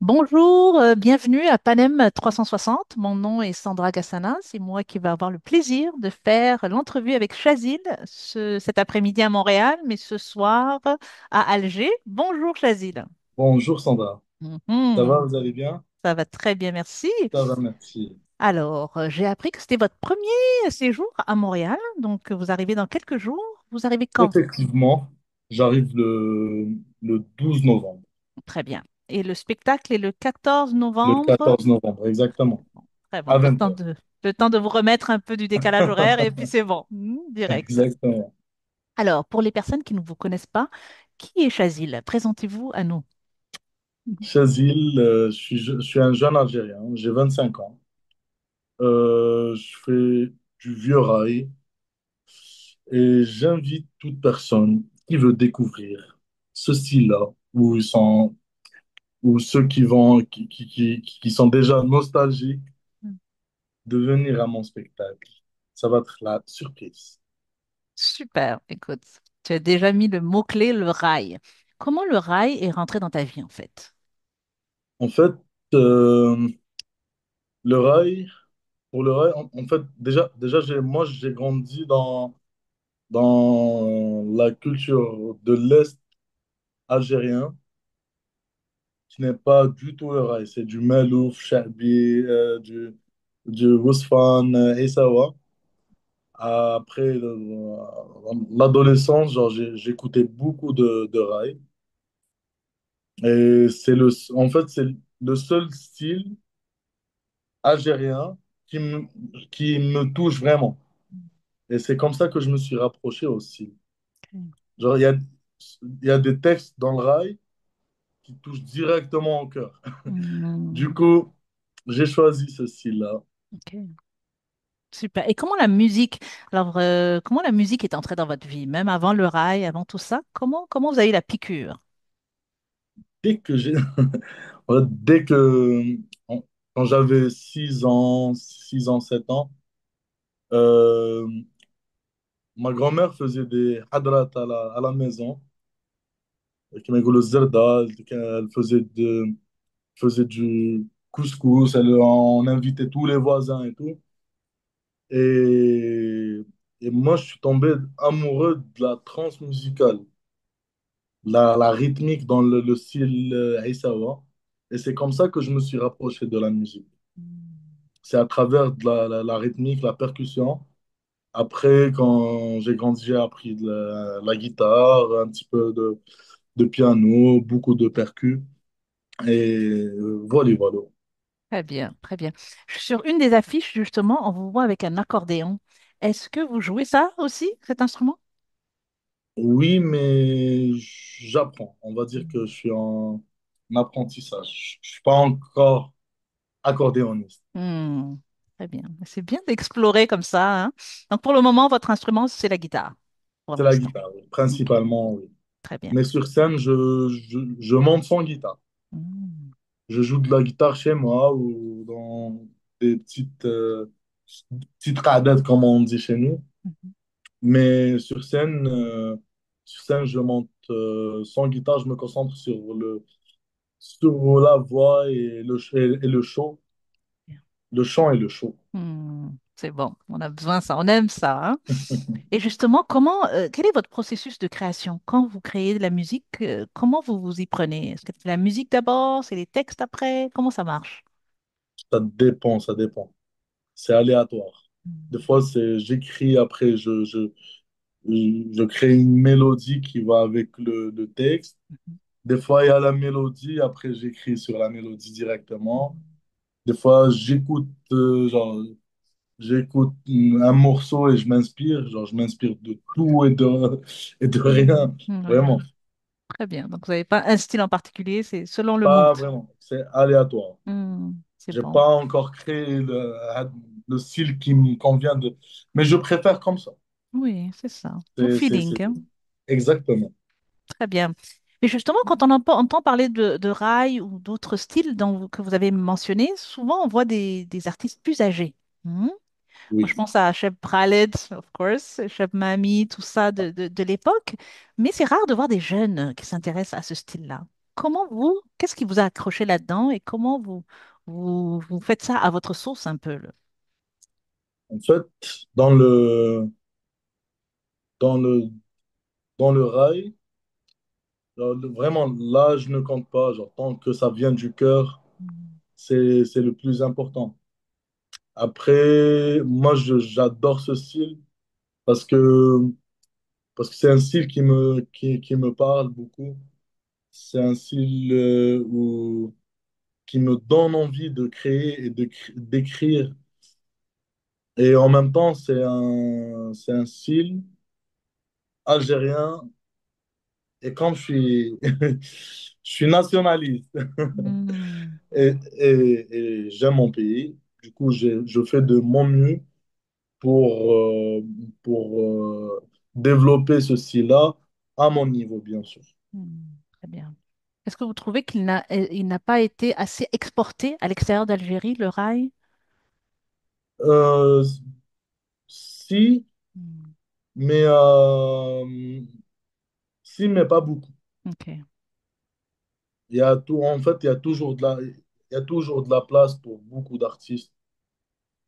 Bonjour, bienvenue à Panem 360. Mon nom est Sandra Gassana. C'est moi qui vais avoir le plaisir de faire l'entrevue avec Chazil cet après-midi à Montréal, mais ce soir à Alger. Bonjour Chazil. Bonjour Sandra, ça va, Mhm. vous allez bien? Ça va très bien, merci. Ça va, merci. Alors, j'ai appris que c'était votre premier séjour à Montréal, donc vous arrivez dans quelques jours. Vous arrivez quand? Effectivement, j'arrive le 12 novembre, Très bien. Et le spectacle est le 14 le novembre. 14 novembre, exactement, Très bon. à Le 20 temps heures. de vous remettre un peu du décalage horaire et puis c'est bon. Direct. Exactement. Alors, pour les personnes qui ne vous connaissent pas, qui est Chazil? Présentez-vous à nous. Mhm. Chazil, je suis un jeune Algérien, j'ai 25 ans. Je fais du vieux rail et j'invite toute personne qui veut découvrir ce style-là, ou ceux qui sont déjà nostalgiques de venir à mon spectacle. Ça va être la surprise. Super. Écoute, tu as déjà mis le mot-clé, le rail. Comment le rail est rentré dans ta vie en fait? En fait, euh, le rail, pour le rail, en fait, déjà moi, j'ai grandi dans la culture de l'Est algérien, qui n'est pas du tout le rail. C'est du Malouf, Chabi, du Ousfan, Essawa. Après l'adolescence, genre, j'écoutais beaucoup de rail. Et en fait, c'est le seul style algérien qui me, qui me touche vraiment. Et c'est comme ça que je me suis rapproché au style. Ok. Genre, il y a des textes dans le rail qui touchent directement au cœur. Du Hmm, coup, j'ai choisi ce style-là. ok. Super. Et comment la musique, alors, comment la musique est entrée dans votre vie, même avant le rail, avant tout ça? Comment vous avez eu la piqûre? Dès que j'ai, en fait, quand j'avais 6 ans, 7 ans, euh, ma grand-mère faisait des hadrat à la maison. كما يقولوا الزردة elle faisait du couscous, on invitait tous les voisins et tout. Et, et moi, je suis tombé amoureux de la trance musicale, la rythmique dans le style Aïssawa. Et c'est comme ça que je me suis rapproché de la musique. Hmm. C'est à travers de la rythmique, la percussion. Après, quand j'ai grandi, j'ai appris de la guitare, un petit peu de piano, beaucoup de percus. Et voilà, voilà. Très bien, très bien. Sur une des affiches, justement, on vous voit avec un accordéon. Est-ce que vous jouez ça aussi, cet instrument? Oui, mais j'apprends. On va dire que Mm. je suis en apprentissage. Je suis pas encore accordéoniste. Hmm, très bien. C'est bien d'explorer comme ça, hein. Donc, pour le moment, votre instrument, c'est la guitare, pour C'est la l'instant. guitare, oui. OK, Principalement, oui. très bien. Mais sur scène, je monte sans guitare. Hmm, Je joue de la guitare chez moi ou dans des petites radettes, comme on dit chez nous. mhm. Mais sur scène, je monte sans guitare. Je me concentre sur la voix et et le show. Bien. Le chant et le show. C'est bon, on a besoin de ça, on aime ça, hein. Et justement, quel est votre processus de création? Quand vous créez de la musique, comment vous vous y prenez? Est-ce que c'est la musique d'abord, c'est les textes après? Comment ça marche? Ça dépend, ça dépend. C'est aléatoire. Des Hmm. fois, j'écris, après, je crée une mélodie qui va avec le texte. Des fois, il y a la mélodie, après, j'écris sur la mélodie directement. Des fois, j'écoute un morceau et je m'inspire. Genre, je m'inspire de tout et de rien. Ouais, Vraiment. très bien. Donc, vous n'avez pas un style en particulier, c'est selon le mood. Pas vraiment. C'est aléatoire. C'est J'ai bon. pas encore créé le style qui me convient de. Mais je préfère comme ça. Oui, c'est ça. Au feeling, C'est hein. exactement. Très bien. Mais justement, quand on entend parler de rail ou d'autres styles que vous avez mentionnés, souvent on voit des artistes plus âgés. Hmm. Moi, je Oui. pense à Cheb Khaled, of course, Cheb Mami, tout ça de l'époque. Mais c'est rare de voir des jeunes qui s'intéressent à ce style-là. comment vous, qu'est-ce qui vous a accroché là-dedans et comment vous faites ça à votre sauce un peu, là? En fait, dans le, dans le, dans le rail, vraiment, là, je ne compte pas. Genre, tant que ça vient du cœur, Mm. c'est le plus important. Après, moi, j'adore ce style parce que, parce que c'est un style qui me parle beaucoup. C'est un style qui me donne envie de créer et d'écrire. Et en même temps, c'est un style algérien. Et comme je suis nationaliste Mm. et j'aime mon pays, du coup, je fais de mon mieux pour développer ce style-là à mon niveau, bien sûr. Très bien. Est-ce que vous trouvez il n'a pas été assez exporté à l'extérieur d'Algérie, le rail? Euh, si, Mm. mais si, mais pas beaucoup. Ok. Il y a tout, en fait, il y a toujours de la place pour beaucoup d'artistes.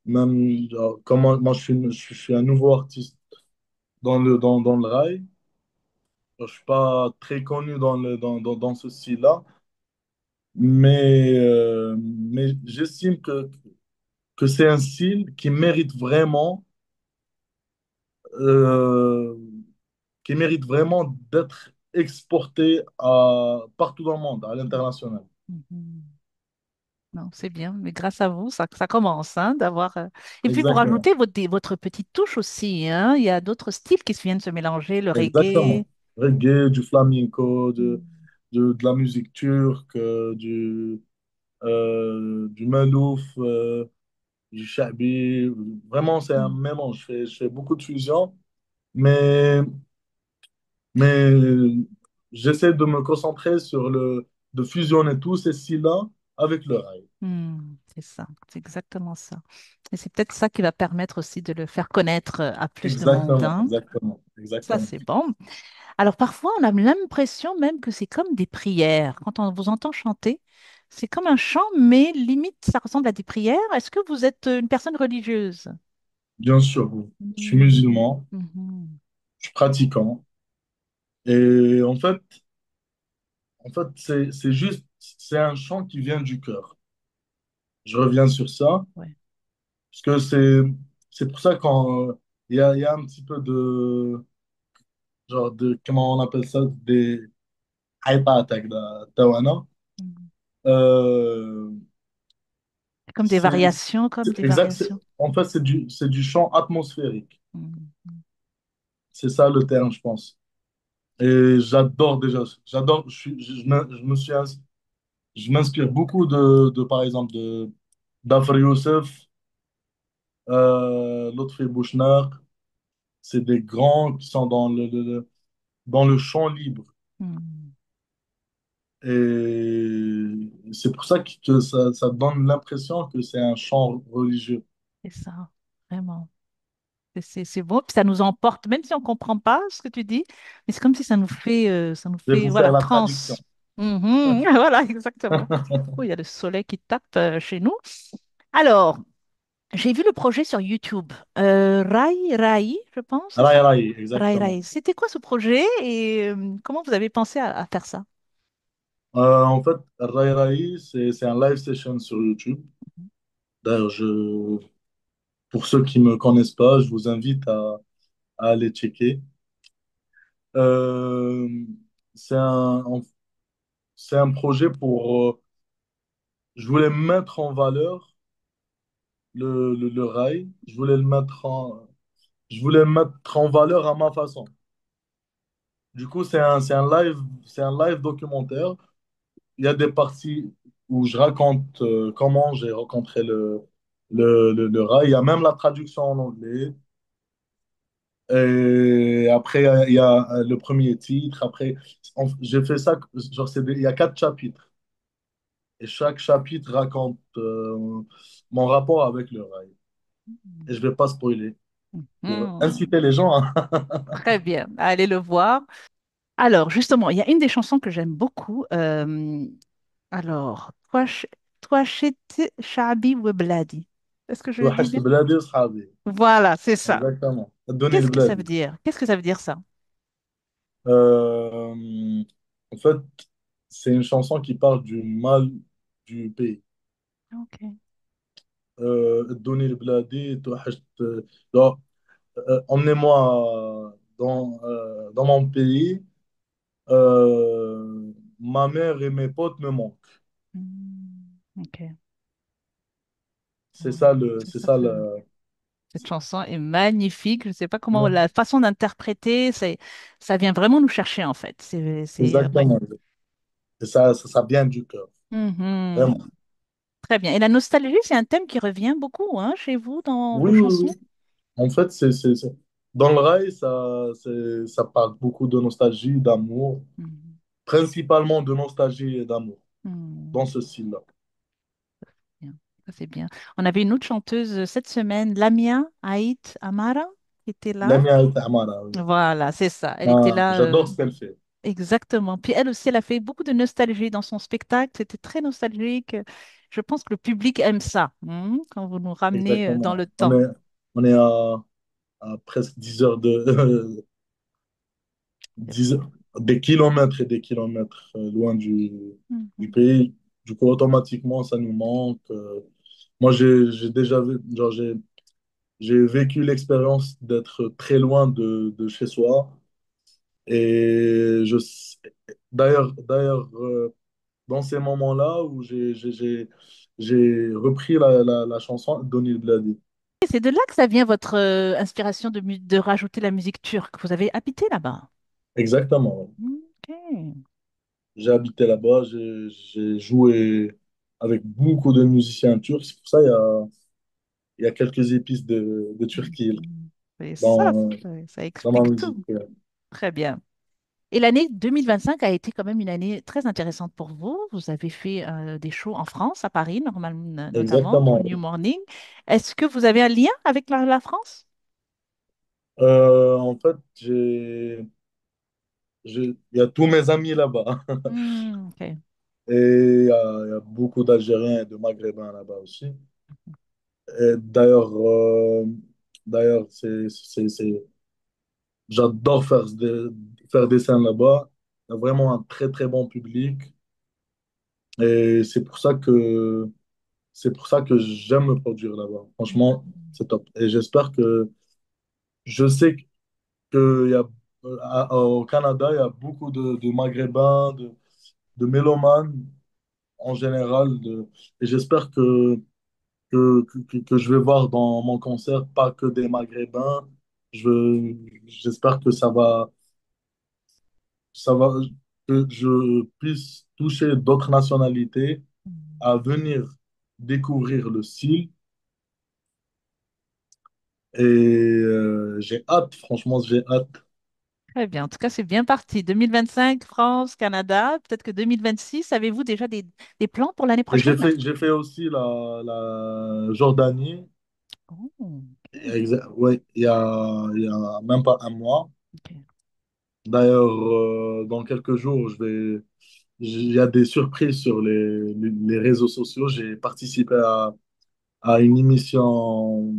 Même, genre, comme moi, je suis un nouveau artiste dans le rail. Je suis pas très connu dans ce style-là, mais j'estime que c'est un style euh, qui mérite vraiment d'être exporté partout dans le monde, à l'international. Mhm. Non, c'est bien, mais grâce à vous, ça commence, hein, d'avoir. Et puis pour Exactement. ajouter votre petite touche aussi, hein, il y a d'autres styles qui se viennent se mélanger, le reggae. Exactement. Reggae, du flamenco, Mm. de la musique turque, du malouf, du shabi. Vraiment, c'est un Mm. mélange. Je fais beaucoup de fusion, mais, mais j'essaie de me concentrer de fusionner tous ces styles-là avec le rail. C'est ça, c'est exactement ça. Et c'est peut-être ça qui va permettre aussi de le faire connaître à plus de monde, Exactement, hein. exactement, Ça, exactement. c'est bon. Alors parfois, on a l'impression même que c'est comme des prières. Quand on vous entend chanter, c'est comme un chant, mais limite, ça ressemble à des prières. Est-ce que vous êtes une personne religieuse? Bien sûr, je suis Mm. musulman, Mhm. je suis pratiquant. Et en fait c'est un chant qui vient du cœur. Je reviens sur ça, Ouais. parce que c'est pour ça quand il y a un petit peu de, genre de, comment on appelle ça, des hype attack de Tawana. Mhm. Euh, Comme des variations, comme des exact, variations. en fait, c'est du chant atmosphérique. Mhm. C'est ça le terme, je pense. Et j'adore déjà, j'adore, je m'inspire beaucoup par exemple, d'Afri Youssef, Lotfi Bouchner. C'est des grands qui sont dans le champ libre. Mhm. Et c'est pour ça que ça donne l'impression que c'est un chant religieux. C'est ça, vraiment. C'est beau, puis ça nous emporte, même si on ne comprend pas ce que tu dis, mais c'est comme si ça nous Je vais fait, vous faire voilà, la traduction. Voilà, exactement. Oh, il y a le soleil qui tape chez nous. Alors, j'ai vu le projet sur YouTube. Rai, je pense, c'est Rai ça? Rai, Rai. exactement. C'était quoi ce projet et comment vous avez pensé à faire ça? En fait, Rai Rai, c'est un live session sur YouTube. D'ailleurs, pour ceux qui ne me connaissent pas, je vous invite à aller checker. Euh, c'est c'est un projet je voulais mettre en valeur le rail. Je voulais le mettre en valeur à ma façon. Du coup, c'est un live documentaire. Il y a des parties où je raconte comment j'ai rencontré le rail. Il y a même la traduction en anglais. Et après, il y a le premier titre. Après, j'ai fait ça, genre, il y a 4 chapitres. Et chaque chapitre raconte mon rapport avec le rail. Et je vais pas spoiler pour Mhm. inciter les gens, hein. Très bien, allez le voir. Alors, justement, il y a une des chansons que j'aime beaucoup. Alors, Toi, Shaabi Webladi. Est-ce que je le dis وحشت bien? بلادي وصحابي. Voilà, c'est ça. Exactement. Donner le Qu'est-ce que ça veut bled. dire? Qu'est-ce que ça veut dire ça? Euh, En fait, c'est une chanson qui parle du mal du pays. Ok. Donner le bled, genre, emmenez-moi dans mon pays. Ma mère et mes potes me manquent. Ok. C'est ça C'est c'est ça, ça le, cette chanson est magnifique. Je ne sais pas comment la façon d'interpréter, ça vient vraiment nous chercher en fait. Ouais. exactement. Et ça vient du cœur. Mhm. Vraiment. Très bien. Et la nostalgie, c'est un thème qui revient beaucoup hein, chez vous dans vos Oui, oui, chansons. oui. En fait, dans le rail, ça parle beaucoup de nostalgie, d'amour, Mhm. principalement de nostalgie et d'amour, dans Mhm. ce style-là. Bien. Ça, c'est bien. On avait une autre chanteuse cette semaine, Lamia Haït Amara, qui était là. Lamia El Amara, oui. Voilà, c'est ça. Elle était Ah, là. j'adore ce qu'elle fait. Exactement. Puis elle aussi, elle a fait beaucoup de nostalgie dans son spectacle. C'était très nostalgique. Je pense que le public aime ça, quand vous nous ramenez dans Exactement. le temps. On est à presque 10 heures dix des kilomètres et des kilomètres loin du Mhm. pays. Du coup, automatiquement, ça nous manque. Moi, j'ai déjà vu, genre, j'ai vécu l'expérience d'être très loin de chez soi. Et d'ailleurs, dans ces moments-là où j'ai repris la chanson Donny Blady. Et c'est de là que ça vient votre inspiration de rajouter la musique turque. Vous avez habité là-bas. Exactement. Ok. J'ai habité là-bas, j'ai joué avec beaucoup de musiciens turcs. C'est pour ça il y a quelques épices de Turquie Mhm. Et dans, ça dans ma explique musique. tout. Très bien. Et l'année 2025 a été quand même une année très intéressante pour vous. Vous avez fait des shows en France, à Paris, normalement, notamment, au Exactement. New Morning. Est-ce que vous avez un lien avec la France? En fait, il y a tous mes amis là-bas. Ok. Et il y a beaucoup d'Algériens et de Maghrébins là-bas aussi. Et d'ailleurs, j'adore faire des scènes là-bas. Il y a vraiment un très, très bon public. Et c'est pour ça que j'aime me produire là-bas. Franchement, c'est top. Et je sais qu'il y a, au Canada, il y a beaucoup de Maghrébins, de mélomanes en général. Et j'espère que je vais voir dans mon concert pas que des Maghrébins. J'espère que ça va, que je puisse toucher d'autres nationalités à venir découvrir le style. Et j'ai hâte, franchement, j'ai hâte. Très bien. En tout cas, c'est bien parti. 2025, France, Canada. Peut-être que 2026, avez-vous déjà des plans pour l'année Et prochaine? j'ai fait aussi la Jordanie. Oh, ok. Ouais, il y a même pas un mois. Ok. D'ailleurs, dans quelques jours, il y a des surprises sur les réseaux sociaux. J'ai participé à une émission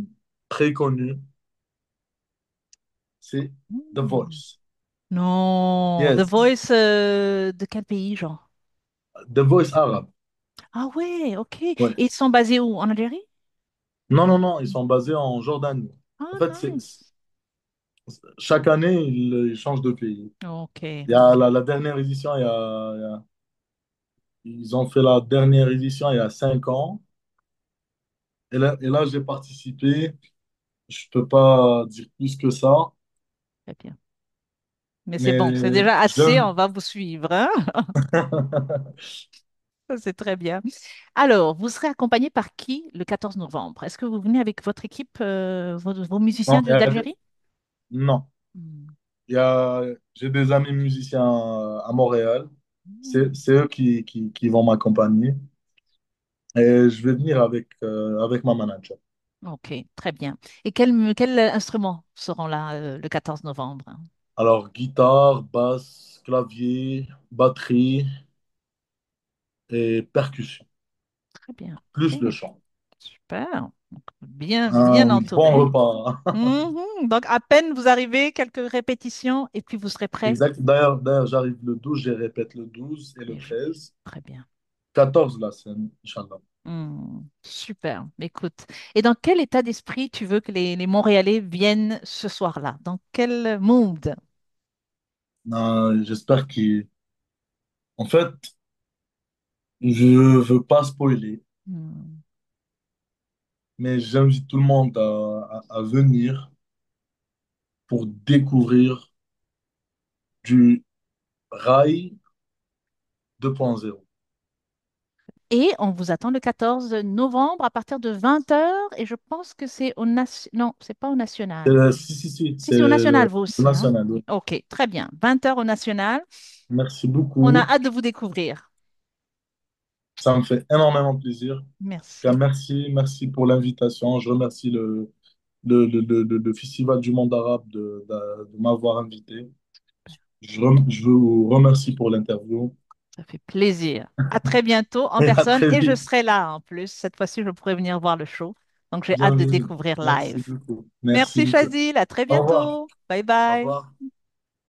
très connue. C'est The Hmm. Voice. Non, The Yes, Voice de quel pays, genre? The Voice arabe. Ah ouais, ok. Et Ouais. ils sont basés où? En Algérie? Non, non, non, ils sont basés en Jordanie. En Ah, fait, nice. chaque année, ils changent de pays. Ok. Il y a la dernière édition, ils ont fait la dernière édition il y a 5 ans. Et là j'ai participé. Je peux pas dire plus que ça, Très bien. Mais c'est bon, c'est mais déjà assez, on j'aime. va vous suivre, hein. Ça, c'est très bien. Alors, vous serez accompagné par qui le 14 novembre? Est-ce que vous venez avec votre équipe, vos musiciens Non, d'Algérie? non. Hmm. J'ai des amis musiciens à Montréal. Hmm. C'est eux qui vont m'accompagner. Et je vais venir avec ma manager. Ok, très bien. Et quels instruments seront là le 14 novembre? Alors, guitare, basse, clavier, batterie et percussion, Très bien. plus le Ok. chant. Super. Donc, bien, bien Un bon entouré. repas. Mhm. Donc, à peine vous arrivez, quelques répétitions, et puis vous serez prêt. Exact. D'ailleurs, j'arrive le 12, je répète le 12 et le Et je- 13. Très bien. 14 la scène, Inch'Allah. Super. Écoute. Et dans quel état d'esprit tu veux que les Montréalais viennent ce soir-là? Dans quel mood? J'espère qu'il... En fait, je veux pas spoiler, Hmm. mais j'invite tout le monde à venir pour découvrir du rail 2.0. Et on vous attend le 14 novembre à partir de 20 heures. Et je pense que c'est au national. Non, c'est pas au national. Si, Si, c'est c'est au le national, vous le aussi, hein? national, oui. Ok, très bien. 20 heures au national. Merci On a beaucoup. hâte de vous découvrir. Ça me fait énormément plaisir. En tout cas, Merci. merci pour l'invitation. Je remercie le Festival du monde arabe de m'avoir invité. Je vous remercie pour l'interview Ça fait plaisir. À très bientôt en et à personne très et je vite. serai là en plus. Cette fois-ci, je pourrai venir voir le show. Donc, j'ai hâte de Bienvenue. découvrir Merci live. beaucoup. Merci, Merci. Chazil. À très Au revoir. bientôt. Bye Au bye. revoir.